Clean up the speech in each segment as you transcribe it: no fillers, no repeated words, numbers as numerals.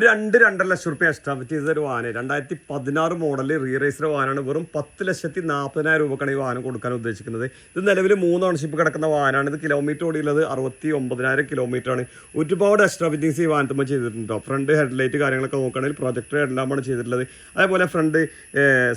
2-2.5 ലക്ഷം റുപ്യ എക്സ്ട്രാ പറ്റി ഇതൊരു വാഹനം 2016 മോഡൽ റീറേസർ വാഹനമാണ്. വെറും 10,40,000 രൂപക്കാണ് ഈ വാഹനം കൊടുക്കാൻ ഉദ്ദേശിക്കുന്നത്. ഇത് നിലവിൽ 3 ഓണർഷിപ്പ് കിടക്കുന്ന വാഹനമാണ്. ഇത് കിലോമീറ്റർ ഓടിയുള്ളത് 69,000 കിലോമീറ്റർ ആണ്. ഒരുപാട് എക്സ്ട്രാ ഫിറ്റിംഗ്സ് ഈ വാഹനത്തുമ്പോൾ ചെയ്തിട്ടുണ്ടോ. ഫ്രണ്ട് ഹെഡ്ലൈറ്റ് കാര്യങ്ങളൊക്കെ നോക്കുകയാണെങ്കിൽ പ്രൊജക്ടർ ഹെഡ്ലാമ്പാണ് ചെയ്തിട്ടുള്ളത്. അതേപോലെ ഫ്രണ്ട്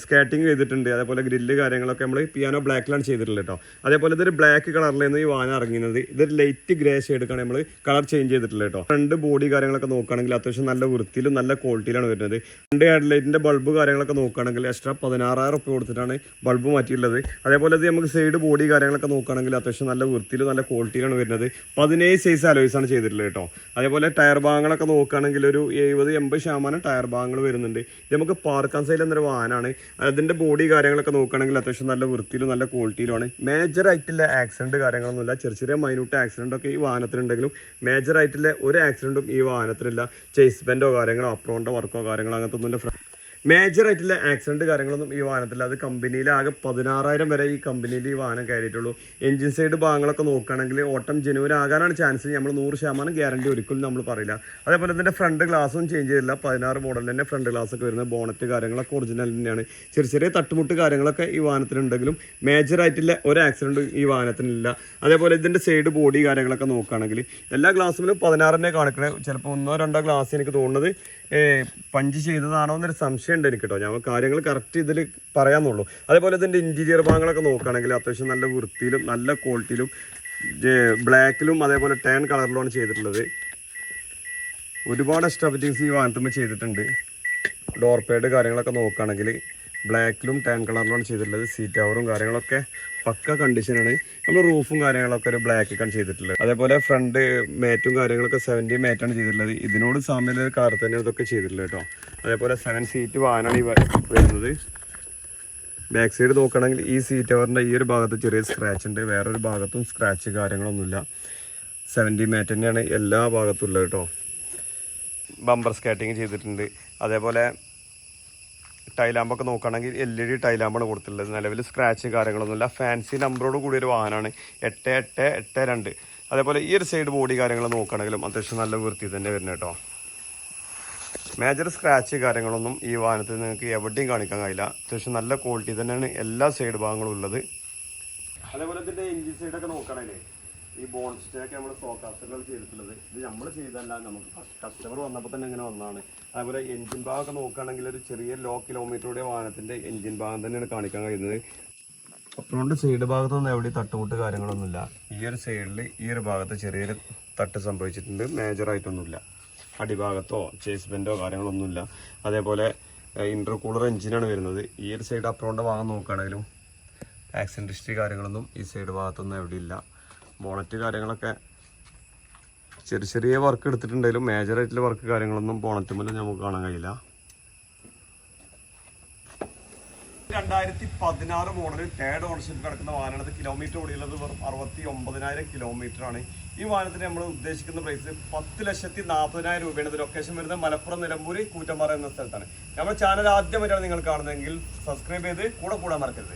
സ്കേറ്റിംഗ് ചെയ്തിട്ടുണ്ട്. അതേപോലെ ഗ്രില്ല് കാര്യങ്ങളൊക്കെ നമ്മൾ പിയാനോ ബ്ലാക്കിലാണ് ചെയ്തിട്ടുള്ളത് കേട്ടോ. അതേപോലെ ഇതൊരു ബ്ലാക്ക് കളറിലാണ് ഈ വാഹനം ഇറങ്ങുന്നത്. ഇതൊരു ലൈറ്റ് ഗ്രേ ഷെയ്ഡാണ് നമ്മൾ കളർ ചേഞ്ച് ചെയ്തിട്ടുള്ളത് കേട്ടോ. ഫ്രണ്ട് ബോഡി കാര്യങ്ങളൊക്കെ നോക്കുകയാണെങ്കിൽ അത്യാവശ്യം നല്ല വൃത്തിയിലും നല്ല ക്വാളിറ്റിയിലാണ് വരുന്നത്. രണ്ട് ഹെഡ്ലൈറ്റിന്റെ ബൾബ് കാര്യങ്ങളൊക്കെ നോക്കുകയാണെങ്കിൽ എക്സ്ട്രാ 16,000 റുപ്യ കൊടുത്തിട്ടാണ് ബൾബ് മാറ്റിയിട്ടുള്ളത്. അതേപോലെ ഇത് നമുക്ക് സൈഡ് ബോഡി കാര്യങ്ങളൊക്കെ നോക്കുകയാണെങ്കിൽ അത്യാവശ്യം നല്ല വൃത്തിയിലും നല്ല ക്വാളിറ്റിയിലാണ് വരുന്നത്. 17 സൈസ് അലോയ്സാണ് ചെയ്തിട്ടുള്ളത് കേട്ടോ. അതേപോലെ ടയർ ഭാഗങ്ങളൊക്കെ നോക്കുകയാണെങ്കിൽ ഒരു 70-80% ടയർ ഭാഗങ്ങൾ വരുന്നുണ്ട്. ഇത് നമുക്ക് പാർക്കാൻ സൈഡിൽ എന്നൊരു വാഹനമാണ്. അതിന്റെ ബോഡി കാര്യങ്ങളൊക്കെ നോക്കുകയാണെങ്കിൽ അത്യാവശ്യം നല്ല വൃത്തിയിലും നല്ല ക്വാളിറ്റിയിലുമാണ്. മേജർ ആയിട്ടുള്ള ആക്സിഡന്റ് കാര്യങ്ങളൊന്നുമില്ല. ചെറിയ മൈന്യൂട്ട് ആക്സിഡന്റ് ഒക്കെ ഈ വാഹനത്തിലുണ്ടെങ്കിലും മേജർ ആയിട്ടുള്ള ഒരു ആക്സിഡന്റും ഈ വാഹനത്തിലില്ല. ചേസ് ബെൻഡോ കാര്യങ്ങളോ അപ്രോണ്ടോ വർക്കോ കാര്യങ്ങളോ അങ്ങനത്തെ ഒന്നും മേജർ ആയിട്ടുള്ള ആക്സിഡന്റ് കാര്യങ്ങളൊന്നും ഈ വാഹനത്തില്ല. അത് കമ്പനിയിൽ ആകെ 16,000 വരെ ഈ കമ്പനിയിൽ ഈ വാഹനം കയറിയിട്ടുള്ളൂ. എഞ്ചിൻ സൈഡ് ഭാഗങ്ങളൊക്കെ നോക്കുകയാണെങ്കിൽ ഓട്ടം ജനുവൻ ആകാനാണ് ചാൻസ്. നമ്മൾ 100% ഗ്യാരണ്ടി ഒരിക്കലും നമ്മൾ പറയില്ല. അതേപോലെ തന്നെ ഫ്രണ്ട് ഗ്ലാസ്സും ചേഞ്ച് ചെയ്തില്ല. 16 മോഡലിൽ തന്നെ ഫ്രണ്ട് ഗ്ലാസ് ഒക്കെ വരുന്നത്. ബോണറ്റ് കാര്യങ്ങളൊക്കെ ഒറിജിനൽ തന്നെയാണ്. ചെറിയ തട്ടുമുട്ട് കാര്യങ്ങളൊക്കെ ഈ വാഹനത്തിലുണ്ടെങ്കിലും മേജർ ആയിട്ടുള്ള ഒരു ആക്സിഡന്റ് ഈ വാഹനത്തിനില്ല. അതേപോലെ ഇതിന്റെ സൈഡ് ബോഡി കാര്യങ്ങളൊക്കെ നോക്കുകയാണെങ്കിൽ എല്ലാ ഗ്ലാസ്സിലും 16 കാണിക്കണത്. ചിലപ്പോൾ 1-2 ഗ്ലാസ് എനിക്ക് തോന്നുന്നത് പഞ്ച് ചെയ്തതാണോ എന്നൊരു സംശയം ഉണ്ട് എനിക്ക് കേട്ടോ. ഞാൻ കാര്യങ്ങൾ കറക്റ്റ് ഇതിൽ പറയാമെന്നുള്ളൂ. അതേപോലെ ഇതിൻ്റെ ഇൻറ്റീരിയർ ഭാഗങ്ങളൊക്കെ നോക്കുകയാണെങ്കിൽ അത്യാവശ്യം നല്ല വൃത്തിയിലും നല്ല ക്വാളിറ്റിയിലും ബ്ലാക്കിലും അതേപോലെ ടാൻ കളറിലുമാണ് ചെയ്തിട്ടുള്ളത്. ഒരുപാട് എക്സ്ട്രാ ഫിറ്റിംഗ്സ് ഈ വാഹനത്തുമ്പോൾ ചെയ്തിട്ടുണ്ട്. ഡോർ പാഡ് കാര്യങ്ങളൊക്കെ നോക്കുകയാണെങ്കിൽ ബ്ലാക്കിലും ടാൻ കളറിലാണ് ചെയ്തിട്ടുള്ളത്. സീറ്റ് കവറും കാര്യങ്ങളൊക്കെ പക്ക കണ്ടീഷനാണ്. നമ്മൾ റൂഫും കാര്യങ്ങളൊക്കെ ഒരു ബ്ലാക്കൊക്കെയാണ് ചെയ്തിട്ടുള്ളത്. അതേപോലെ ഫ്രണ്ട് മാറ്റും കാര്യങ്ങളൊക്കെ 70 മാറ്റാണ് ചെയ്തിട്ടുള്ളത്. ഇതിനോട് സാമ്യത കാർ തന്നെ ഇതൊക്കെ ചെയ്തിട്ടുള്ളത് കേട്ടോ. അതേപോലെ 7 സീറ്റ് വാഹനമാണ് ഈ വരുന്നത്. ബാക്ക് സൈഡ് നോക്കുകയാണെങ്കിൽ ഈ സീറ്റ് കവറിൻ്റെ ഈ ഒരു ഭാഗത്ത് ചെറിയ സ്ക്രാച്ച് ഉണ്ട്. വേറൊരു ഭാഗത്തും സ്ക്രാച്ച് കാര്യങ്ങളൊന്നുമില്ല. 70 മാറ്റ് തന്നെയാണ് എല്ലാ ഭാഗത്തും ഉള്ളത് കേട്ടോ. ബമ്പർ സ്കാറ്റിങ് ചെയ്തിട്ടുണ്ട്. അതേപോലെ ടൈലാമ്പൊക്കെ നോക്കുകയാണെങ്കിൽ LED ടൈലാമ്പാണ് കൊടുത്തിട്ടുള്ളത്. നിലവിൽ സ്ക്രാച്ച് കാര്യങ്ങളൊന്നുമില്ല. ഫാൻസി നമ്പറോട് കൂടിയൊരു വാഹനമാണ് 8882. അതേപോലെ ഈ ഒരു സൈഡ് ബോഡി കാര്യങ്ങൾ നോക്കുകയാണെങ്കിലും അത്യാവശ്യം നല്ല വൃത്തി തന്നെ വരുന്നത് കേട്ടോ. മേജർ സ്ക്രാച്ച് കാര്യങ്ങളൊന്നും ഈ വാഹനത്തിൽ നിങ്ങൾക്ക് എവിടെയും കാണിക്കാൻ കഴിയില്ല. അത്യാവശ്യം നല്ല ക്വാളിറ്റി തന്നെയാണ് എല്ലാ സൈഡ് ഭാഗങ്ങളും ഉള്ളത്. അതേപോലെ ഇതിൻ്റെ എഞ്ചിൻ സൈഡൊക്കെ നോക്കുകയാണെങ്കിൽ ഈ ബോൺസ്റ്റൊക്കെ നമ്മൾ സോക്കാസ്റ്ററുകൾ ചെയ്തിട്ടുള്ളത്. ഇത് നമ്മൾ ചെയ്തല്ല, നമുക്ക് കസ്റ്റമർ വന്നപ്പോൾ തന്നെ ഇങ്ങനെ വന്നതാണ്. അതേപോലെ എഞ്ചിൻ ഭാഗമൊക്കെ നോക്കുകയാണെങ്കിൽ ഒരു ചെറിയ ലോ കിലോമീറ്ററുടെ വാഹനത്തിൻ്റെ എഞ്ചിൻ ഭാഗം തന്നെയാണ് കാണിക്കാൻ കഴിയുന്നത്. അപ്പുറോണ്ട് സൈഡ് ഭാഗത്തൊന്നും എവിടെയും തട്ടുമുട്ട് കാര്യങ്ങളൊന്നുമില്ല. ഈ ഒരു സൈഡിൽ ഈ ഒരു ഭാഗത്ത് ചെറിയൊരു തട്ട് സംഭവിച്ചിട്ടുണ്ട്. മേജറായിട്ടൊന്നുമില്ല. അടിഭാഗത്തോ ചേസ് ബെൻഡോ കാര്യങ്ങളൊന്നുമില്ല. അതേപോലെ ഇൻ്റർകൂളർ എഞ്ചിനാണ് വരുന്നത്. ഈ ഒരു സൈഡ് അപ്പുറോണ്ട് ഭാഗം നോക്കുകയാണെങ്കിലും ആക്സിഡൻറ്റ് ഹിസ്റ്ററി കാര്യങ്ങളൊന്നും ഈ സൈഡ് ഭാഗത്തൊന്നും എവിടെയില്ല. ബോണറ്റ് കാര്യങ്ങളൊക്കെ ചെറിയ വർക്ക് എടുത്തിട്ടുണ്ടെങ്കിലും മേജറായിട്ടുള്ള വർക്ക് കാര്യങ്ങളൊന്നും ബോണറ്റുമ്പോൾ നമുക്ക് കാണാൻ കഴിയില്ല. 2016 മോഡൽ 3rd ഓണർഷിപ്പ് കിടക്കുന്ന വാഹനമാണ്. കിലോമീറ്റർ ഓടിയുള്ളത് വെറും 69,000 കിലോമീറ്റർ ആണ്. ഈ വാഹനത്തിന് നമ്മൾ ഉദ്ദേശിക്കുന്ന പ്രൈസ് 10,40,000 രൂപയാണ്. ഇത് ലൊക്കേഷൻ വരുന്നത് മലപ്പുറം നിലമ്പൂർ കൂറ്റമ്പാറ എന്ന സ്ഥലത്താണ്. നമ്മുടെ ചാനൽ ആദ്യമായിട്ടാണ് നിങ്ങൾ കാണുന്നതെങ്കിൽ സബ്സ്ക്രൈബ് ചെയ്ത് കൂടെ കൂടാൻ മറക്കരുത്.